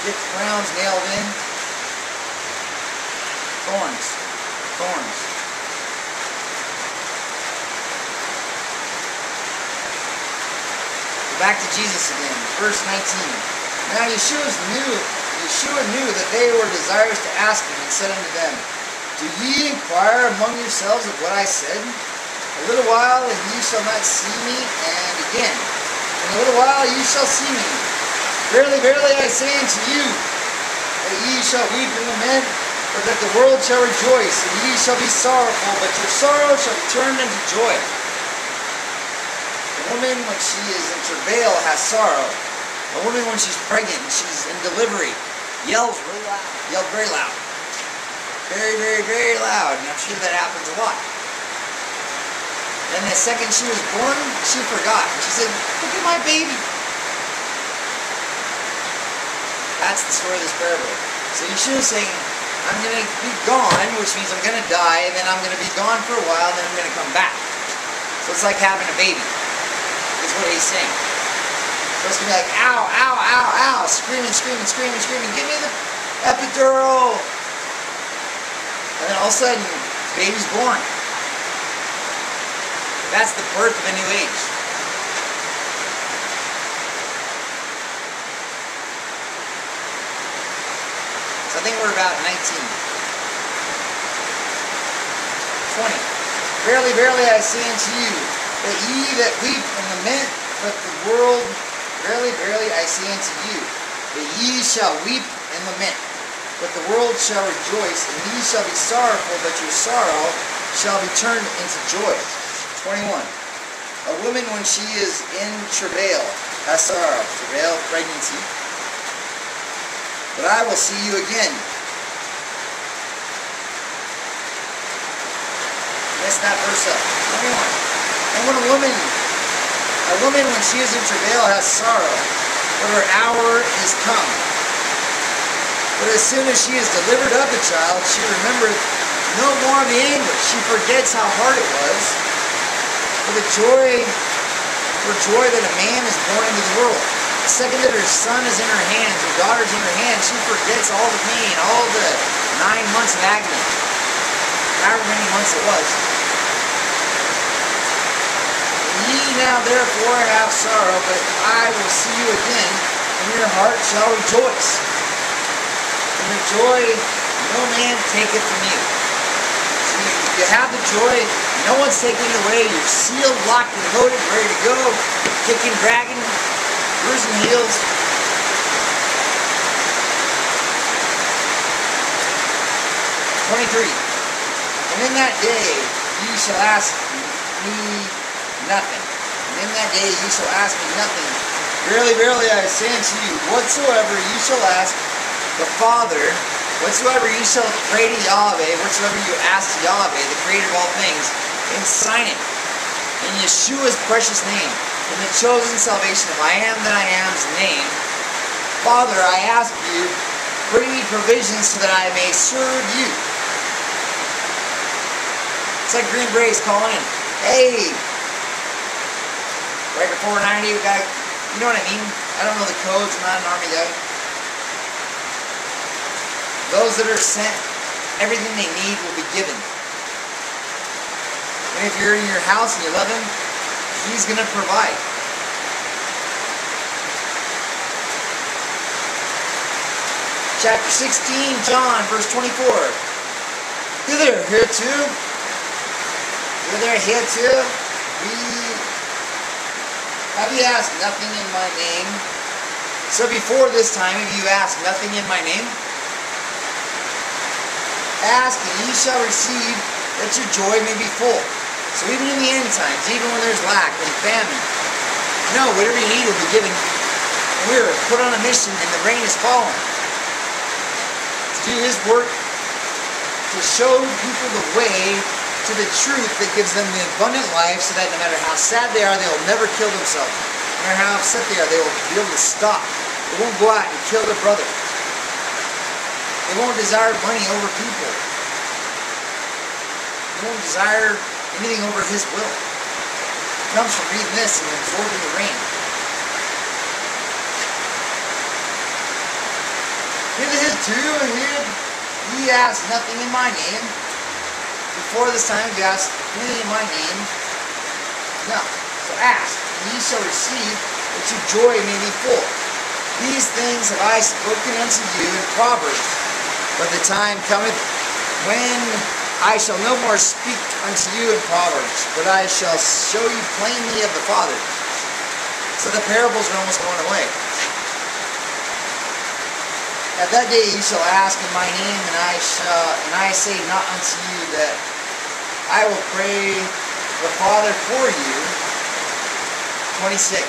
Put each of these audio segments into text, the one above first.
get the crowns nailed in. Thorns. Thorns. Back to Jesus again, verse 19. Now Yeshua knew that they were desirous to ask him, and said unto them, Do ye inquire among yourselves of what I said? A little while, and ye shall not see me, and again, in a little while ye shall see me. Verily, verily, I say unto you, that ye shall weep and lament, but that the world shall rejoice, and ye shall be sorrowful, but your sorrow shall be turned into joy. A woman, when she is in travail, has sorrow. A woman, when she's pregnant and she's in delivery, yells really loud. Yelled very loud. Very, very, very loud. And I'm sure that happens a lot. And the second she was born, she forgot. She said, Look at my baby. That's the story of this parable. So Yeshua is saying, I'm going to be gone, which means I'm going to die, and then I'm going to be gone for a while, and then I'm going to come back. So it's like having a baby. Is what he's saying. So it's going to be like, ow, ow, ow, ow, screaming, screaming, screaming, screaming, give me the epidural. And then all of a sudden, the baby's born. That's the birth of a new age. So I think we're about 19. 20. Verily, verily, I say unto you, that ye that weep and lament, but the world, verily, verily, I say unto you, that ye shall weep and lament, but the world shall rejoice, and ye shall be sorrowful, but your sorrow shall be turned into joy. 21. A woman, when she is in travail, has sorrow. Travail, pregnancy. But I will see you again. Mess that verse up. 21. And when a woman, when she is in travail, has sorrow, but her hour is come. But as soon as she is delivered of the child, she remembereth no more the anguish. She forgets how hard it was. For joy that a man is born into the world. The second that her son is in her hands, her daughter's in her hands, she forgets all the pain, all the 9 months of agony. However many months it was. Ye now therefore have sorrow, but I will see you again, and your heart shall rejoice. And the joy no man taketh from you. So you have the joy, no one's taking it away. You're sealed, locked, and loaded, ready to go, kicking, dragging, bruising heels. And in that day ye shall ask me nothing. And in that day ye shall ask me nothing. Verily, verily, I say unto you, whatsoever ye shall ask the Father, whatsoever ye shall pray to Yahweh, whatsoever you ask to Yahweh, the creator of all things, and sign it in Yeshua's precious name, in the chosen salvation of I am that I am's name. Father, I ask you, bring me provisions so that I may serve you. It's like Green Berets calling in. Hey! Right before 90, we got, you know what I mean? I don't know the codes, I'm not an Army guy. Those that are sent, everything they need will be given. And if you're in your house and you love him, he's going to provide. Chapter 16, John, verse 24. Hither, hereto. Hither, hereto. Have you asked nothing in my name? So before this time, have you asked nothing in my name? Ask and ye shall receive, that your joy may be full. So even in the end times, even when there's lack and famine, no, whatever you need will be given. We're put on a mission and the rain is falling. To do his work, to show people the way to the truth that gives them the abundant life, so that no matter how sad they are, they will never kill themselves. No matter how upset they are, they will be able to stop. They won't go out and kill their brother. They won't desire money over people. They won't desire anything over his will. It comes from reading this and absorbing the rain. 2, ye ask nothing in my name. Before this time, you asked anything in my name. No. So ask, and ye shall receive, that your joy may be full. These things have I spoken unto you in Proverbs. But the time cometh when I shall no more speak unto you in Proverbs, but I shall show you plainly of the Father. So the parables are almost going away. At that day ye shall ask in my name, and I say not unto you that I will pray the Father for you. 26.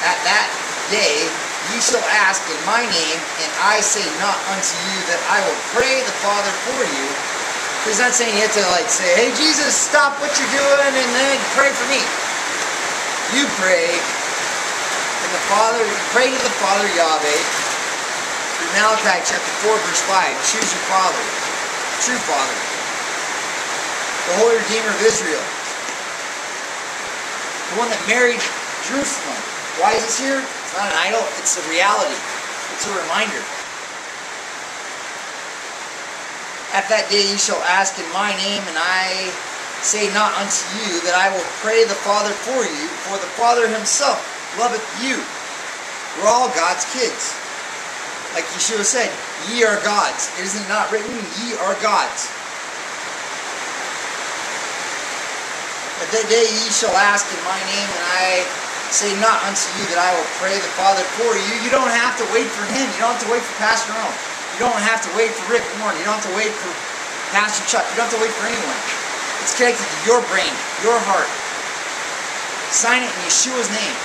At that day ye shall ask in my name, and I say not unto you that I will pray the Father for you. He's not saying you have to say, hey Jesus, stop what you're doing and then pray for me. You pray, and the Father, pray to the Father Yahweh. Through Malachi chapter 4 verse 5, choose your Father, true Father, the Holy Redeemer of Israel, the one that married Jerusalem. Why is this here? It's not an idol, it's a reality. It's a reminder. At that day ye shall ask in my name, and I say not unto you that I will pray the Father for you, for the Father himself loveth you. We're all God's kids. Like Yeshua said, ye are gods. Isn't it not written, ye are gods? At that day ye shall ask in my name, and I say not unto you that I will pray the Father for you. You don't have to wait for him. You don't have to wait for Pastor Rome. You don't have to wait for Rick Warren. You don't have to wait for Pastor Chuck. You don't have to wait for anyone. It's connected to your brain, your heart. Sign it in Yeshua's name.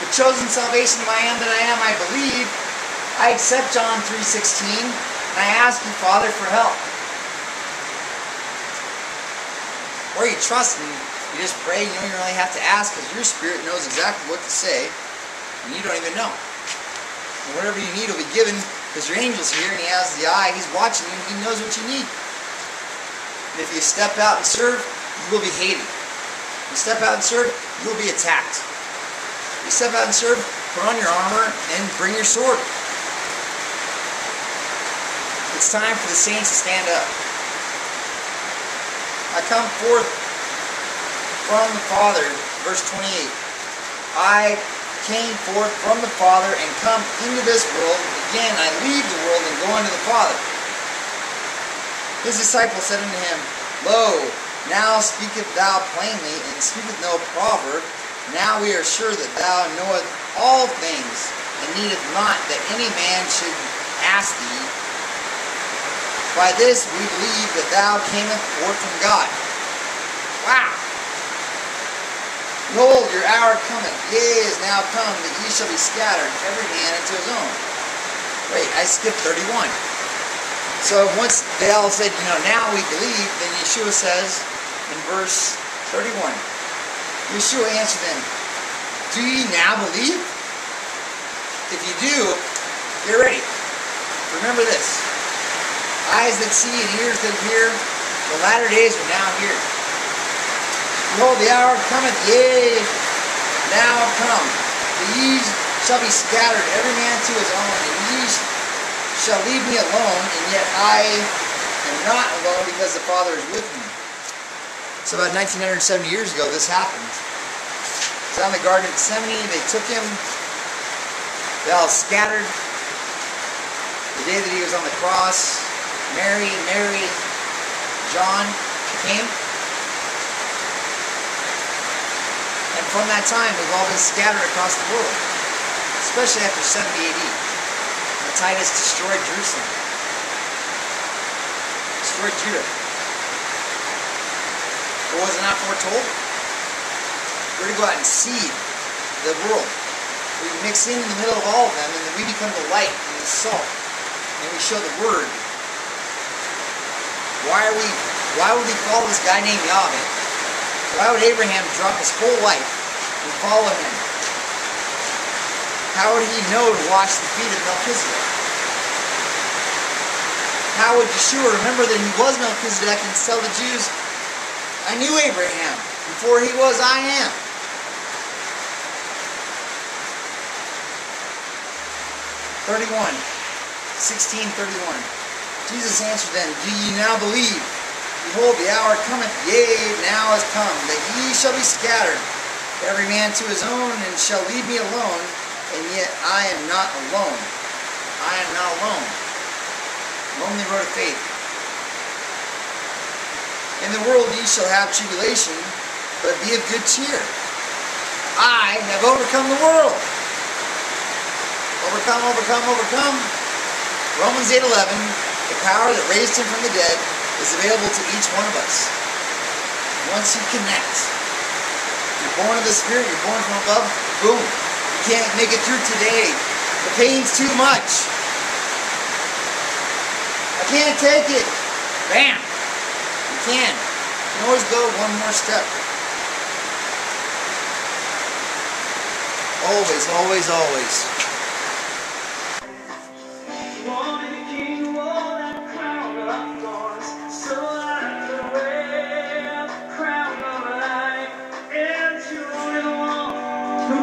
The chosen salvation of I am that I am, I believe. I accept John 3:16, and I ask you, Father, for help. Or you trust me, you just pray, you don't even really have to ask, because your spirit knows exactly what to say, and you don't even know. And whatever you need will be given, because your angel's here, and he has the eye, he's watching you, and he knows what you need. And if you step out and serve, you will be hated. If you step out and serve, you will be attacked. You step out and serve, put on your armor, and bring your sword. It's time for the saints to stand up. I come forth from the Father, verse 28. I came forth from the Father and come into this world. Again, I leave the world and go unto the Father. His disciples said unto him, Lo, now speaketh thou plainly, and speaketh no proverb. Now we are sure that thou knowest all things, and needeth not that any man should ask thee. By this we believe that thou camest forth from God. Wow! Behold, your hour cometh, yea, is now come, that ye shall be scattered, every man into his own. Wait, I skipped 31. So once they all said, now we believe, then Yeshua says in verse 31, Yeshua answered them, do ye now believe? If you do, get ready. Remember this. Eyes that see and ears that hear, the latter days are now here. Behold, the hour cometh, yea, now come, that ye shall be scattered, every man to his own, and ye shall leave me alone, and yet I am not alone, because the Father is with me. So about 1970 years ago, this happened. It was out in the Garden of Gethsemane. They took him. They all scattered. The day that he was on the cross, Mary, John came. And from that time, we've all been scattered across the world, especially after 70 AD. When Titus destroyed Jerusalem, destroyed Judah. But was it not foretold? We're to go out and seed the world. We mix in the middle of all of them, and then we become the light and the salt. And we show the word. Why would we follow this guy named Yahweh? Why would Abraham drop his whole life and follow him? How would he know to wash the feet of Melchizedek? How would Yeshua remember that he was Melchizedek and tell the Jews, I knew Abraham. Before he was, I am. 31. 16:31. Jesus answered them, Do ye now believe? Behold, the hour cometh, yea, now is come, that ye shall be scattered, every man to his own, and shall leave me alone, and yet I am not alone. I am not alone. Lonely road of faith. In the world ye shall have tribulation, but be of good cheer. I have overcome the world. Overcome, overcome, overcome. Romans 8:11, the power that raised him from the dead is available to each one of us. Once you connect, you're born of the Spirit, you're born from above, boom. You can't make it through today. The pain's too much. I can't take it. Bam. You can. You can always go one more step. Always, always, always. Who